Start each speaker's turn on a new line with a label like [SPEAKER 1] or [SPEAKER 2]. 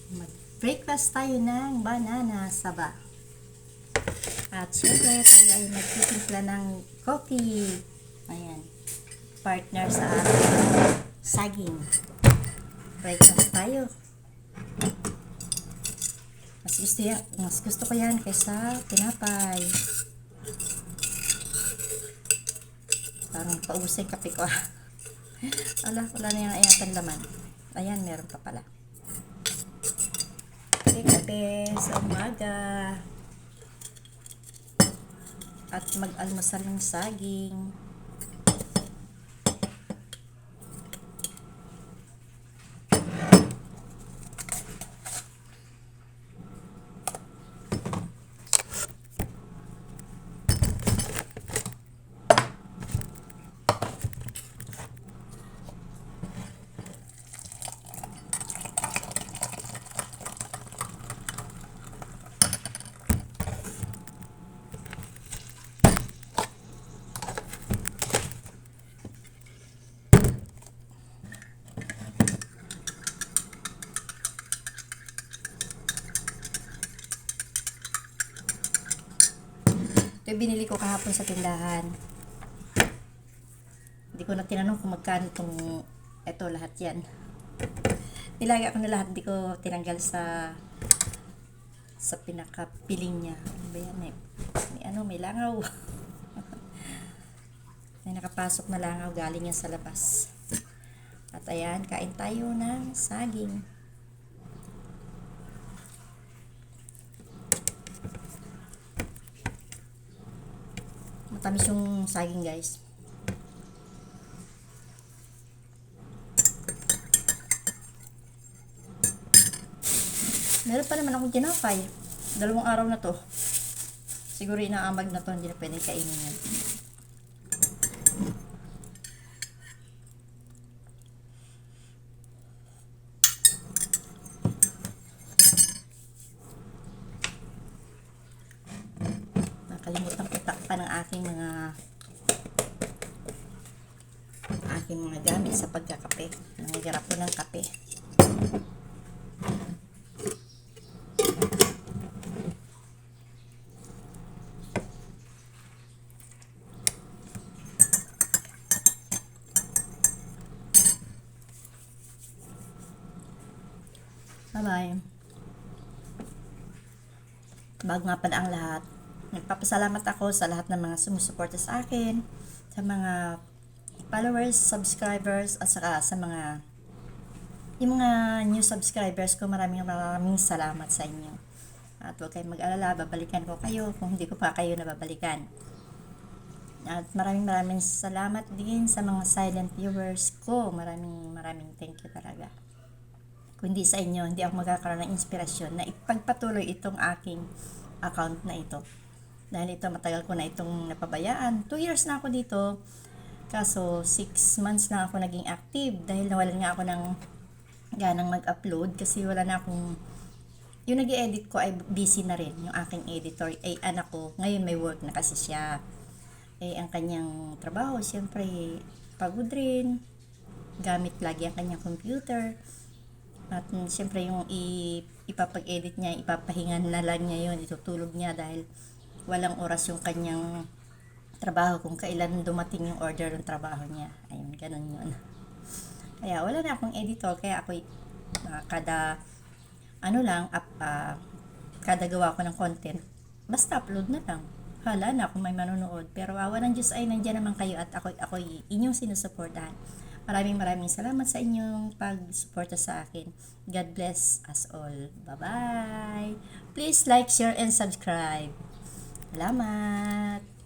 [SPEAKER 1] Mag-breakfast tayo ng banana saba. At syempre tayo ay magtitimpla ng coffee. Ayan. Partner sa ating saging. Breakfast tayo. Mas gusto ko yan kaysa tinapay. Parang paubos yung kape ko. Wala na yung ayatan laman. Ayan, meron pa pala. Kape sa umaga. At mag-almusal ng saging. Ito yung binili ko kahapon sa tindahan. Hindi ko na tinanong kung magkano itong lahat yan. Nilagay ko na lahat, hindi ko tinanggal sa pinakapiling niya. Ano ba yan? May langaw. May nakapasok na langaw, galing yan sa labas. At ayan, kain tayo ng saging. Matamis yung saging, guys. Meron pa naman akong tinapay. 2 araw na to. Siguro inaamag na to, hindi na pwedeng kainin yan. Nakalimutan ko takpan ng aking mga gamit sa pagkakape. Nangyayarap ko ng kape. Bye-bye. Bago nga pala ang lahat, nagpapasalamat ako sa lahat ng mga sumusuporta sa akin, sa mga followers, subscribers, at saka sa yung mga new subscribers ko. Maraming salamat sa inyo. At huwag kayong mag-alala, babalikan ko kayo kung hindi ko pa kayo nababalikan. At maraming salamat din sa mga silent viewers ko. Maraming thank you talaga. Kung hindi sa inyo, hindi ako magkakaroon ng inspirasyon na ipagpatuloy itong aking account na ito. Dahil ito, matagal ko na itong napabayaan. 2 years na ako dito. Kaso, 6 months na ako naging active. Dahil nawalan nga ako ng ganang mag-upload. Kasi wala na akong... Yung nag-edit ko ay busy na rin. Yung aking editor ay anak ko. Ngayon may work na kasi siya. Ang kanyang trabaho, siyempre, pagod rin. Gamit lagi ang kanyang computer. At siyempre yung ipapag-edit niya, ipapahingan na lang niya yun, itutulog niya dahil walang oras yung kanyang trabaho kung kailan dumating yung order ng trabaho niya. Ayun, ganun yun. Kaya wala na akong editor, kaya ako kada gawa ko ng content, basta upload na lang. Hala na kung may manonood. Pero awa ng Diyos ay nandiyan naman kayo at ako'y inyong sinusuportahan. Maraming salamat sa inyong pag-suporta sa akin. God bless us all. Bye-bye. Please like, share, and subscribe. Salamat.